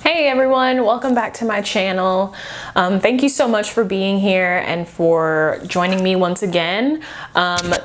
Hey everyone, welcome back to my channel. Thank you so much for being here and for joining me once again.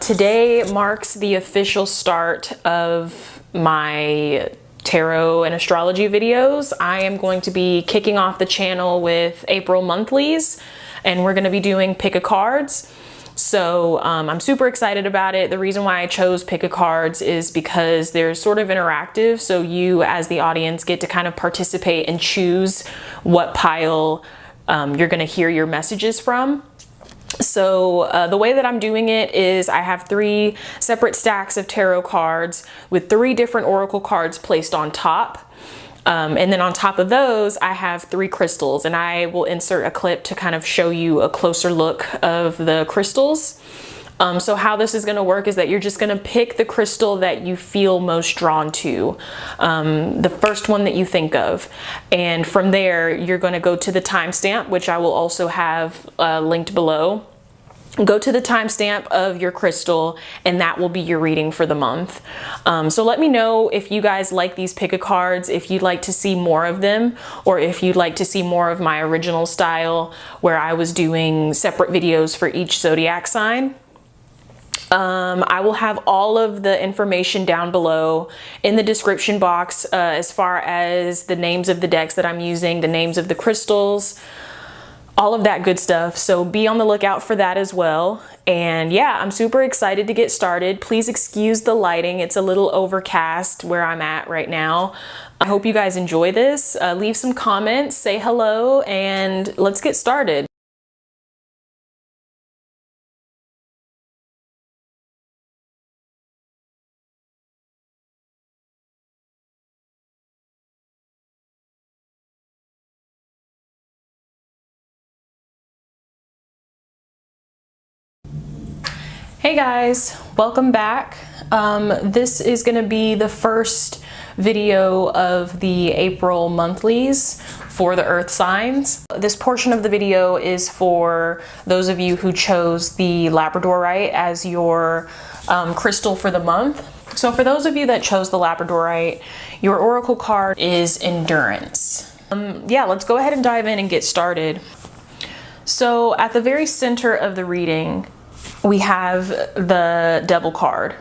Today marks the official start of my tarot and astrology videos. I am going to be kicking off the channel with April monthlies, and we're going to be doing pick-a-cards. So I'm super excited about it. The reason why I chose pick-a-cards is because they're sort of interactive. So you as the audience get to kind of participate and choose what pile you're gonna hear your messages from. So the way that I'm doing it is I have 3 separate stacks of tarot cards with 3 different oracle cards placed on top. And then on top of those, I have 3 crystals, and I will insert a clip to kind of show you a closer look of the crystals. So how this is going to work is that you're just going to pick the crystal that you feel most drawn to, the first one that you think of. And from there, you're going to go to the timestamp, which I will also have linked below. Go to the timestamp of your crystal, and that will be your reading for the month. So let me know if you guys like these pick-a-cards, if you'd like to see more of them, or if you'd like to see more of my original style where I was doing separate videos for each zodiac sign. I will have all of the information down below in the description box as far as the names of the decks that I'm using, the names of the crystals, all of that good stuff. So be on the lookout for that as well. And yeah, I'm super excited to get started. Please excuse the lighting. It's a little overcast where I'm at right now. I hope you guys enjoy this. Leave some comments, say hello, and let's get started. Hey guys, welcome back. This is going to be the first video of the April monthlies for the earth signs. This portion of the video is for those of you who chose the Labradorite as your crystal for the month. So for those of you that chose the Labradorite, your oracle card is Endurance. Yeah, let's go ahead and dive in and get started. So at the very center of the reading, we have the Devil card,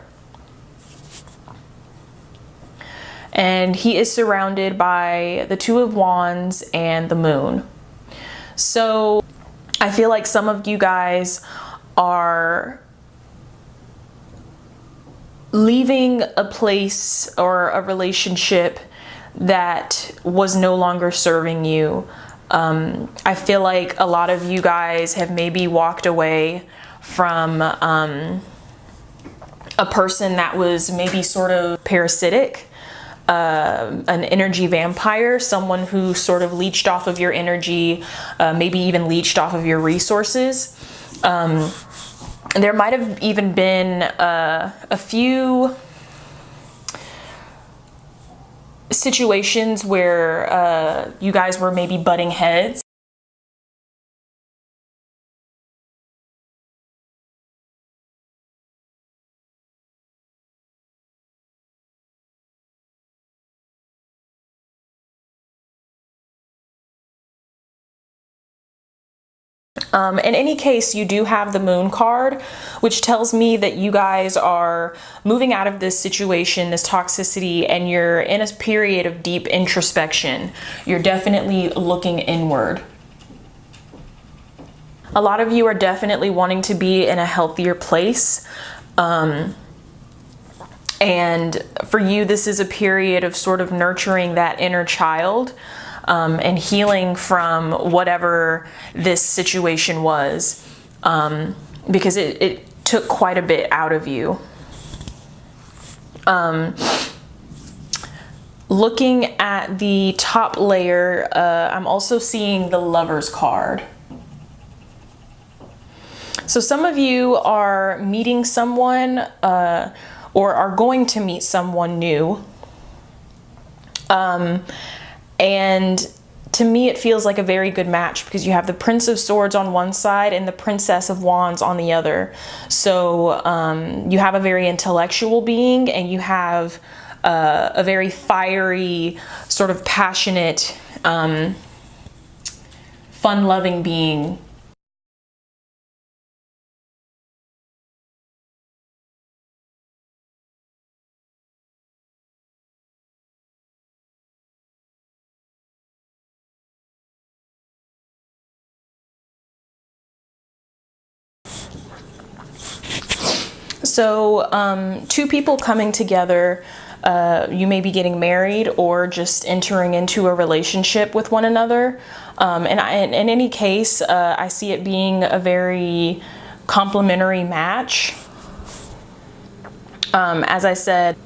and he is surrounded by the 2 of Wands and the Moon. So I feel like some of you guys are leaving a place or a relationship that was no longer serving you. I feel like a lot of you guys have maybe walked away from a person that was maybe sort of parasitic, an energy vampire, someone who sort of leached off of your energy, maybe even leached off of your resources. There might have even been a few situations where you guys were maybe butting heads. In any case, you do have the Moon card, which tells me that you guys are moving out of this situation, this toxicity, and you're in a period of deep introspection. You're definitely looking inward. A lot of you are definitely wanting to be in a healthier place. And for you, this is a period of sort of nurturing that inner child. And healing from whatever this situation was, because it took quite a bit out of you. Looking at the top layer, I'm also seeing the Lover's card. So some of you are meeting someone or are going to meet someone new. And to me, it feels like a very good match because you have the Prince of Swords on one side and the Princess of Wands on the other. So you have a very intellectual being, and you have a very fiery, sort of passionate, fun-loving being. So two people coming together, you may be getting married or just entering into a relationship with one another. And in any case, I see it being a very complementary match. As I said,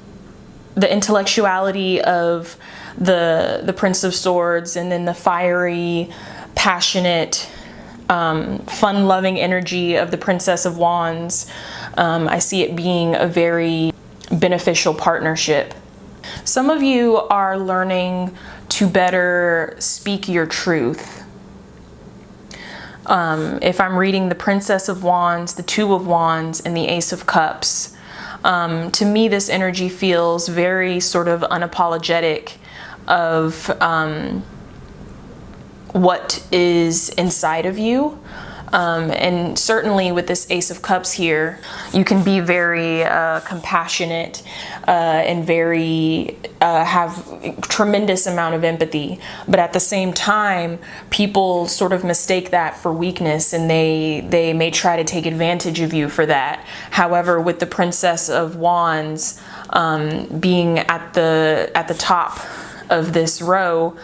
the intellectuality of the Prince of Swords, and then the fiery, passionate, fun-loving energy of the Princess of Wands. I see it being a very beneficial partnership. Some of you are learning to better speak your truth. If I'm reading the Princess of Wands, the Two of Wands, and the Ace of Cups, to me this energy feels very sort of unapologetic of what is inside of you. And certainly with this Ace of Cups here, you can be very compassionate and very have tremendous amount of empathy. But at the same time, people sort of mistake that for weakness, and they may try to take advantage of you for that. However, with the Princess of Wands being at the top of this row,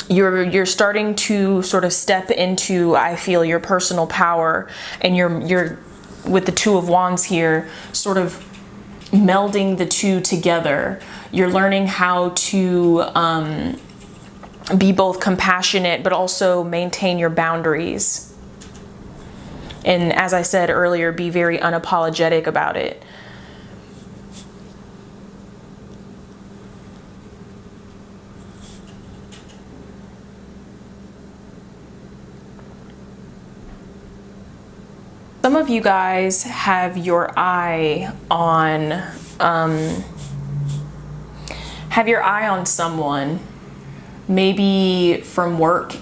you're starting to sort of step into, I feel, your personal power, and you're with the Two of Wands here, sort of melding the two together. You're learning how to be both compassionate but also maintain your boundaries. And as I said earlier, be very unapologetic about it. Some of you guys have your eye on someone, maybe from work.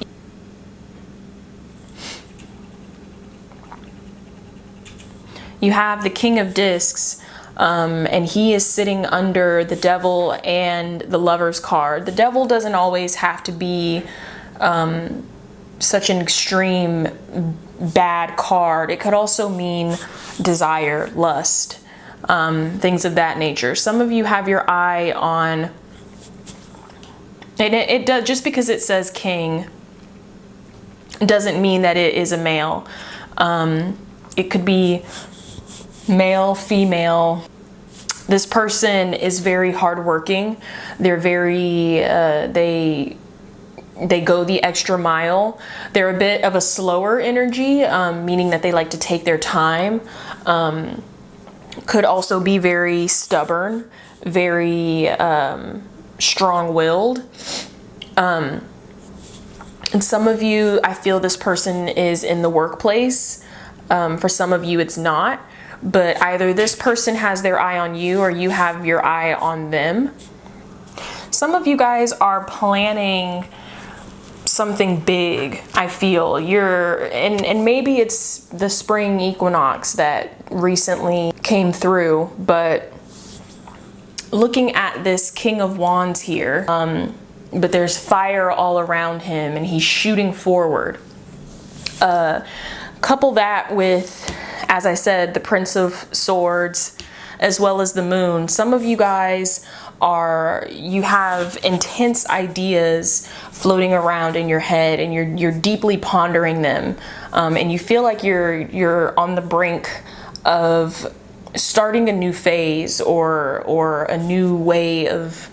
You have the King of Discs, and he is sitting under the Devil and the Lover's card. The Devil doesn't always have to be such an extreme bad card. It could also mean desire, lust, things of that nature. Some of you have your eye on, and it does, just because it says king doesn't mean that it is a male. It could be male, female. This person is very hardworking. They're very, they go the extra mile. They're a bit of a slower energy, meaning that they like to take their time. Could also be very stubborn, very strong-willed. And some of you, I feel this person is in the workplace. For some of you, it's not. But either this person has their eye on you or you have your eye on them. Some of you guys are planning something big, I feel. And maybe it's the spring equinox that recently came through, but looking at this King of Wands here, but there's fire all around him and he's shooting forward. Couple that with, as I said, the Prince of Swords, as well as the Moon. Some of you guys you have intense ideas floating around in your head, and you're deeply pondering them, and you feel like you're on the brink of starting a new phase or a new way of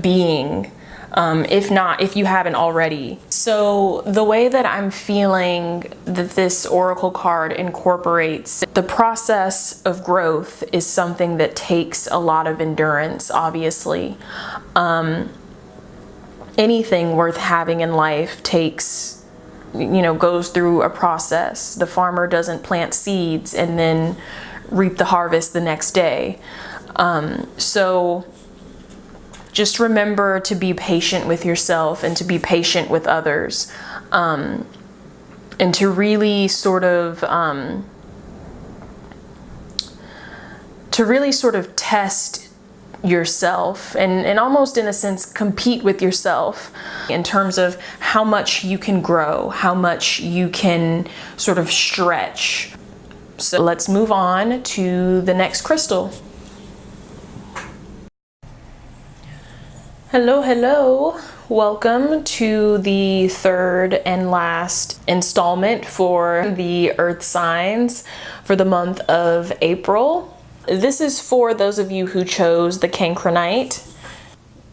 being, if you haven't already. So the way that I'm feeling that this oracle card incorporates the process of growth is something that takes a lot of endurance, obviously. Anything worth having in life goes through a process. The farmer doesn't plant seeds and then reap the harvest the next day. So just remember to be patient with yourself and to be patient with others, and to really sort of test yourself and almost in a sense compete with yourself in terms of how much you can grow, how much you can sort of stretch. So let's move on to the next crystal. Hello, welcome to the third and last installment for the earth signs for the month of April. This is for those of you who chose the Cancrinite.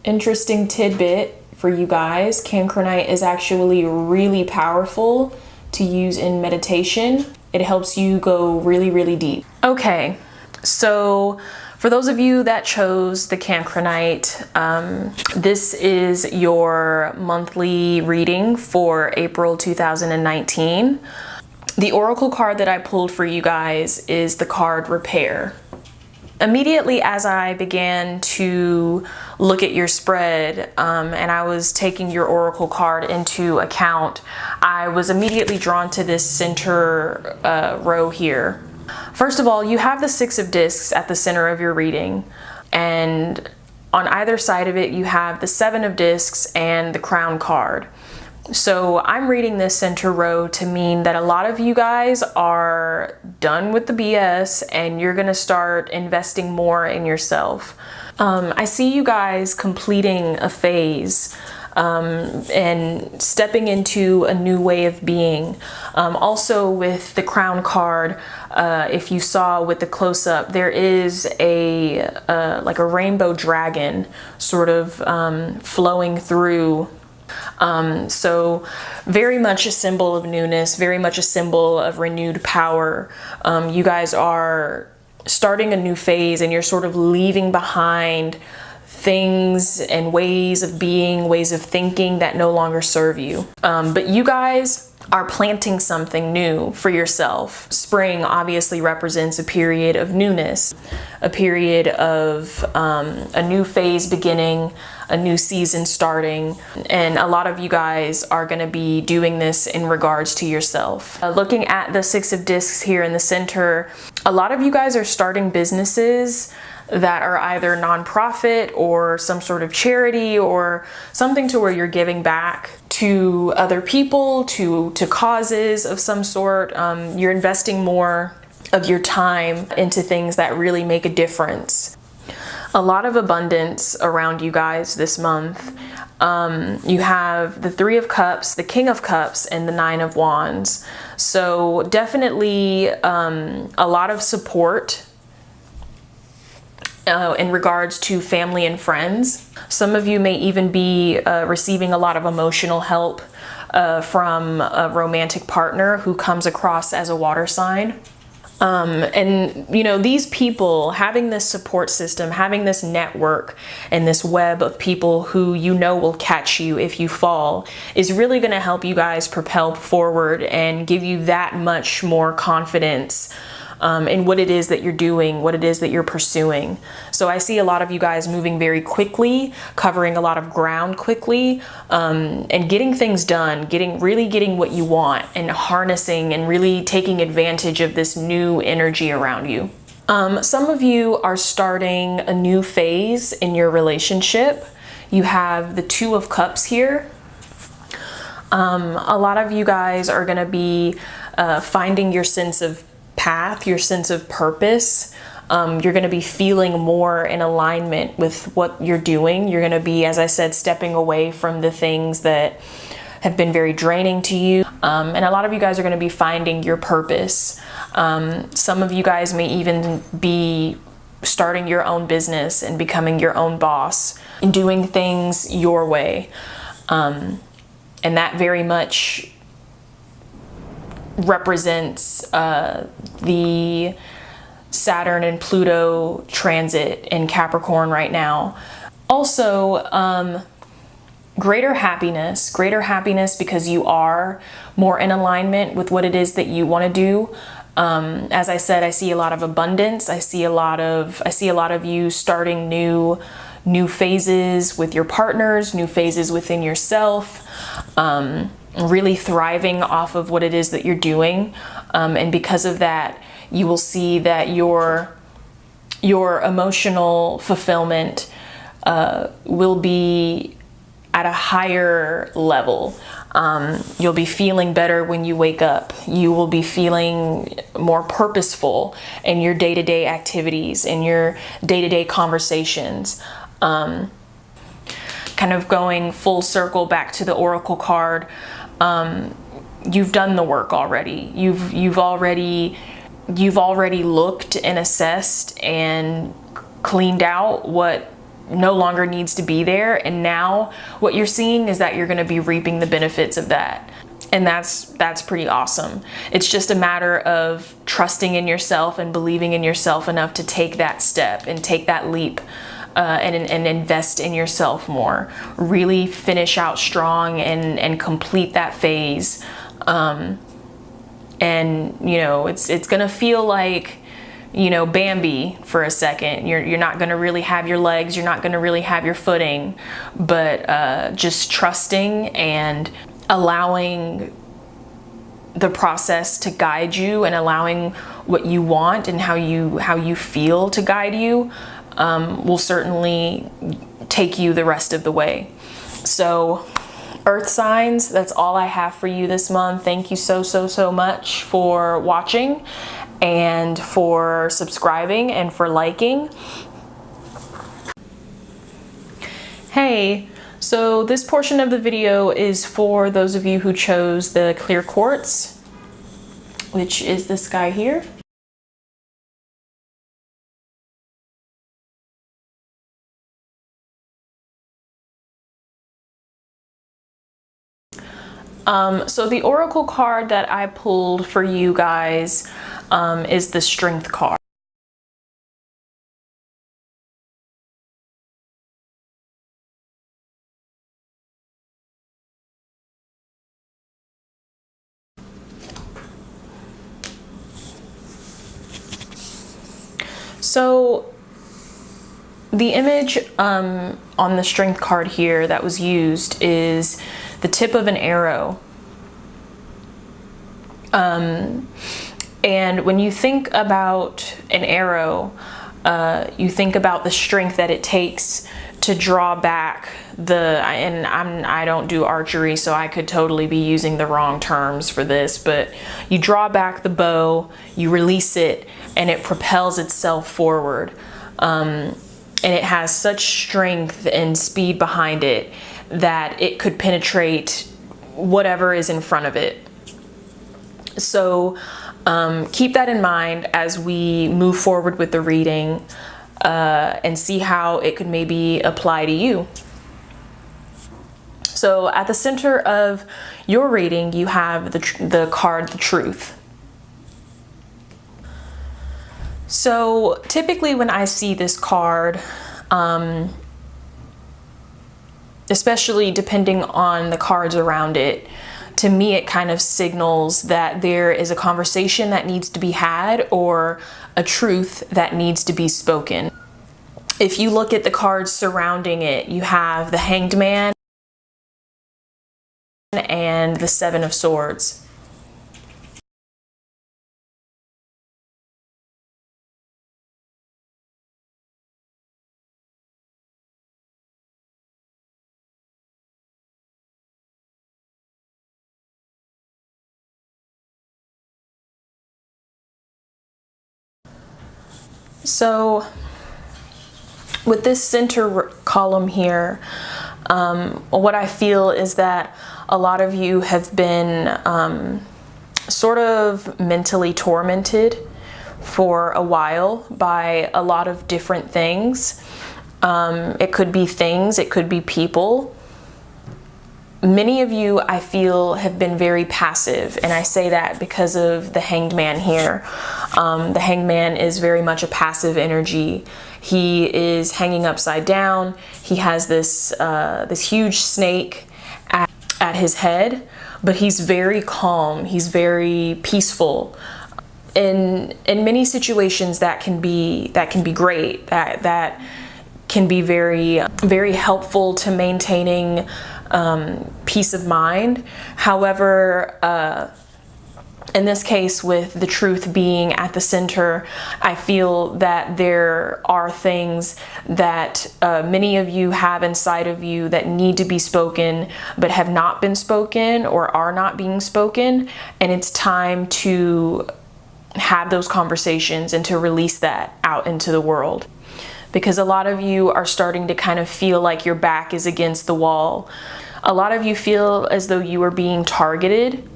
Interesting tidbit for you guys, Cancrinite is actually really powerful to use in meditation. It helps you go really, really deep. Okay, so for those of you that chose the Cancrinite, this is your monthly reading for April 2019. The oracle card that I pulled for you guys is the card Repair. Immediately as I began to look at your spread and I was taking your oracle card into account, I was immediately drawn to this center row here. First of all, you have the Six of Discs at the center of your reading, and on either side of it you have the Seven of Discs and the Crown card. So I'm reading this center row to mean that a lot of you guys are done with the BS and you're gonna start investing more in yourself. I see you guys completing a phase and stepping into a new way of being. Also with the Crown card, if you saw with the close-up, there is a like a rainbow dragon sort of flowing through. So very much a symbol of newness, very much a symbol of renewed power. You guys are starting a new phase and you're sort of leaving behind things and ways of being, ways of thinking that no longer serve you. But you guys are planting something new for yourself. Spring obviously represents a period of newness, a period of a new phase beginning, a new season starting, and a lot of you guys are going to be doing this in regards to yourself. Looking at the Six of Discs here in the center, a lot of you guys are starting businesses that are either nonprofit or some sort of charity or something to where you're giving back to other people, to causes of some sort. You're investing more of your time into things that really make a difference. A lot of abundance around you guys this month. You have the Three of Cups, the King of Cups, and the Nine of Wands. So definitely a lot of support in regards to family and friends. Some of you may even be receiving a lot of emotional help from a romantic partner who comes across as a water sign. And you know, these people having this support system, having this network and this web of people who you know will catch you if you fall, is really going to help you guys propel forward and give you that much more confidence in what it is that you're doing, what it is that you're pursuing. So I see a lot of you guys moving very quickly, covering a lot of ground quickly, and getting things done, really getting what you want, and harnessing and really taking advantage of this new energy around you. Some of you are starting a new phase in your relationship. You have the Two of Cups here. A lot of you guys are going to be finding your sense of path, your sense of purpose. You're going to be feeling more in alignment with what you're doing. You're going to be, as I said, stepping away from the things that have been very draining to you. And a lot of you guys are going to be finding your purpose. Some of you guys may even be starting your own business and becoming your own boss and doing things your way. And that very much represents the Saturn and Pluto transit in Capricorn right now. Also, greater happiness because you are more in alignment with what it is that you want to do. As I said, I see a lot of abundance. I see a lot of you starting new phases with your partners, new phases within yourself, really thriving off of what it is that you're doing. And because of that, you will see that your emotional fulfillment will be at a higher level. You'll be feeling better when you wake up. You will be feeling more purposeful in your day-to-day activities, in your day-to-day conversations. Kind of going full circle back to the Oracle card, you've done the work already. You've already looked and assessed and cleaned out what no longer needs to be there, and now what you're seeing is that you're going to be reaping the benefits of that, and that's pretty awesome. It's just a matter of trusting in yourself and believing in yourself enough to take that step and take that leap, and invest in yourself more. Really finish out strong and complete that phase. And you know, it's gonna feel like, you know, Bambi for a second. You're not gonna really have your legs, you're not gonna really have your footing, but just trusting and allowing the process to guide you, and allowing what you want and how you feel to guide you, will certainly take you the rest of the way. So Earth signs, that's all I have for you this month. Thank you so much for watching, and for subscribing, and for liking. Hey, so this portion of the video is for those of you who chose the clear quartz, which is this guy here. So the Oracle card that I pulled for you guys is the Strength card. So the image on the Strength card here that was used is the tip of an arrow. And when you think about an arrow, you think about the strength that it takes to draw back I don't do archery, so I could totally be using the wrong terms for this, but you draw back the bow, you release it, and it propels itself forward. And it has such strength and speed behind it that it could penetrate whatever is in front of it. So keep that in mind as we move forward with the reading, and see how it could maybe apply to you. So at the center of your reading, you have the card, the Truth. So typically when I see this card, especially depending on the cards around it, to me it kind of signals that there is a conversation that needs to be had, or a truth that needs to be spoken. If you look at the cards surrounding it, you have the Hanged Man and the Seven of Swords. So with this center column here, what I feel is that a lot of you have been sort of mentally tormented for a while by a lot of different things. It could be things, it could be people. Many of you, I feel, have been very passive, and I say that because of the Hanged Man here. The Hanged Man is very much a passive energy. He is hanging upside down. He has this huge snake at his head, but he's very calm. He's very peaceful. in many situations that can be great, that can be very helpful to maintaining peace of mind. However, in this case, with the truth being at the center, I feel that there are things that many of you have inside of you that need to be spoken, but have not been spoken or are not being spoken. And it's time to have those conversations and to release that out into the world. Because a lot of you are starting to kind of feel like your back is against the wall. A lot of you feel as though you are being targeted.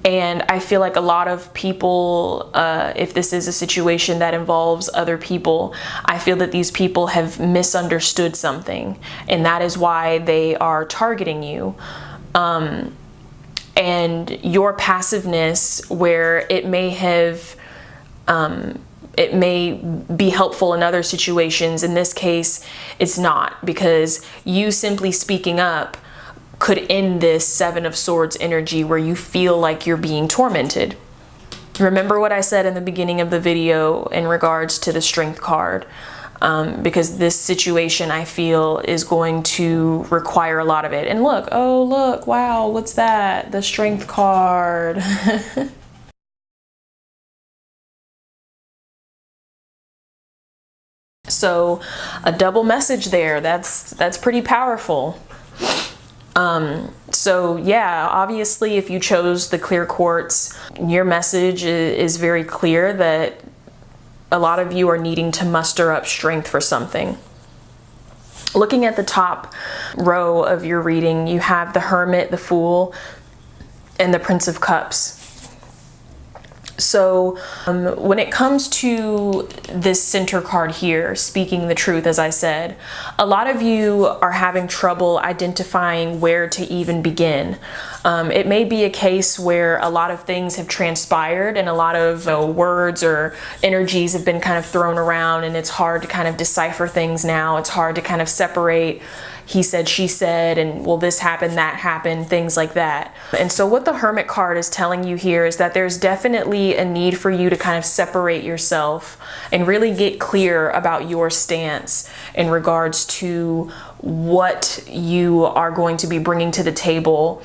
And I feel like a lot of people, if this is a situation that involves other people, I feel that these people have misunderstood something, and that is why they are targeting you. And your passiveness, where it may be helpful in other situations, in this case, it's not, because you simply speaking up could end this Seven of Swords energy where you feel like you're being tormented. Remember what I said in the beginning of the video in regards to the Strength card, because this situation, I feel, is going to require a lot of it. And look, oh look, wow, what's that? The Strength card. So a double message there. That's pretty powerful. So yeah, obviously if you chose the clear quartz, your message is very clear that a lot of you are needing to muster up strength for something. Looking at the top row of your reading, you have the Hermit, the Fool, and the Prince of Cups. So when it comes to this center card here, speaking the truth, as I said, a lot of you are having trouble identifying where to even begin. It may be a case where a lot of things have transpired and a lot of words or energies have been kind of thrown around, and it's hard to kind of decipher things now. It's hard to kind of separate he said, she said, and well, this happened, that happened, things like that. And so what the Hermit card is telling you here is that there's definitely a need for you to kind of separate yourself and really get clear about your stance in regards to what you are going to be bringing to the table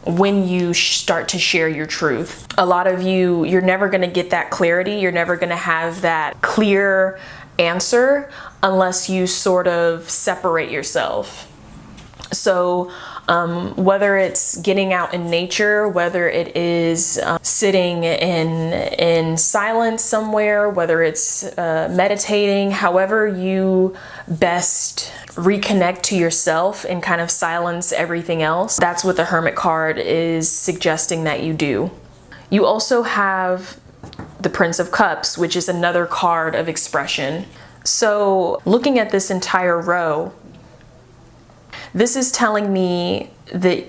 when you start to share your truth. A lot of you, you're never going to get that clarity. You're never going to have that clear answer unless you sort of separate yourself. So whether it's getting out in nature, whether it is sitting in silence somewhere, whether it's meditating, however you best reconnect to yourself and kind of silence everything else, that's what the Hermit card is suggesting that you do. You also have the Prince of Cups, which is another card of expression. So looking at this entire row, this is telling me that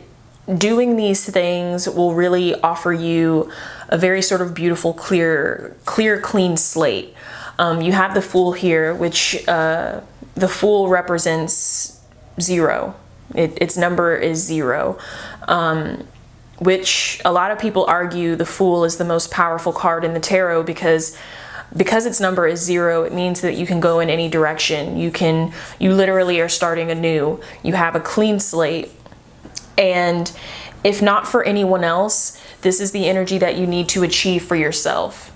doing these things will really offer you a very sort of beautiful, clear, clean slate. You have the Fool here, which the Fool represents 0. Its number is 0. Which a lot of people argue the Fool is the most powerful card in the tarot because its number is 0, it means that you can go in any direction. You literally are starting anew. You have a clean slate. And if not for anyone else, this is the energy that you need to achieve for yourself.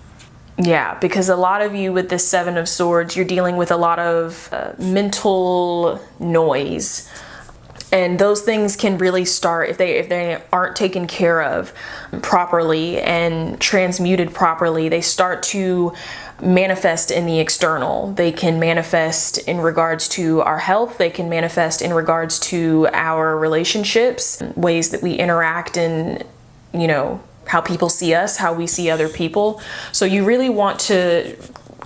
Yeah, because a lot of you with this Seven of Swords, you're dealing with a lot of mental noise. And those things can really start, if they aren't taken care of properly and transmuted properly, they start to manifest in the external. They can manifest in regards to our health. They can manifest in regards to our relationships, ways that we interact, and, how people see us, how we see other people. So you really want to,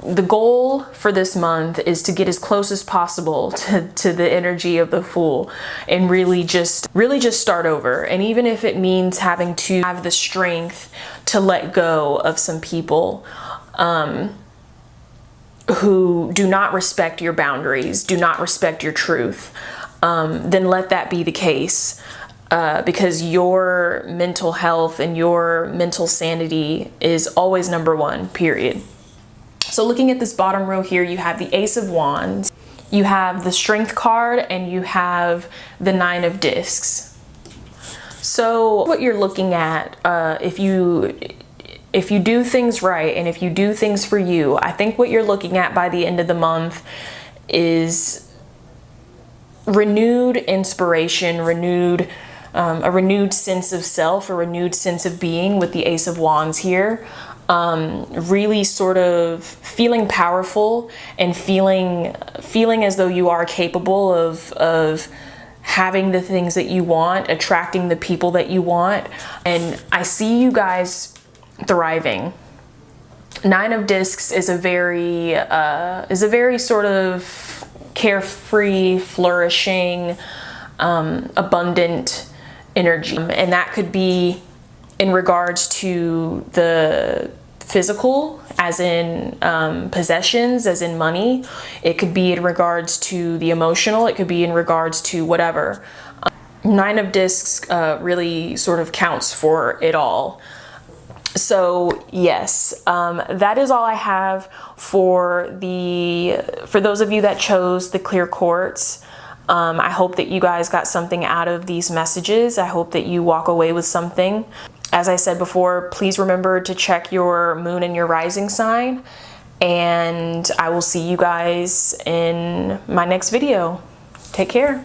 the goal for this month is to get as close as possible to the energy of the Fool and really just start over. And even if it means having to have the strength to let go of some people who do not respect your boundaries, do not respect your truth, then let that be the case. because your mental health and your mental sanity is always number one, period. So looking at this bottom row here, you have the Ace of Wands, you have the Strength card, and you have the Nine of Discs. So what you're looking at, if you do things right and if you do things for you, I think what you're looking at by the end of the month is renewed inspiration, a renewed sense of self, a renewed sense of being with the Ace of Wands here. Really sort of feeling powerful and feeling as though you are capable of having the things that you want, attracting the people that you want. And I see you guys thriving. Nine of Discs is a very sort of carefree, flourishing, abundant energy, and that could be in regards to the physical, as in possessions, as in money. It could be in regards to the emotional. It could be in regards to whatever. Nine of Discs really sort of counts for it all. So yes, that is all I have for those of you that chose the clear quartz. I hope that you guys got something out of these messages. I hope that you walk away with something. As I said before, please remember to check your moon and your rising sign, and I will see you guys in my next video. Take care.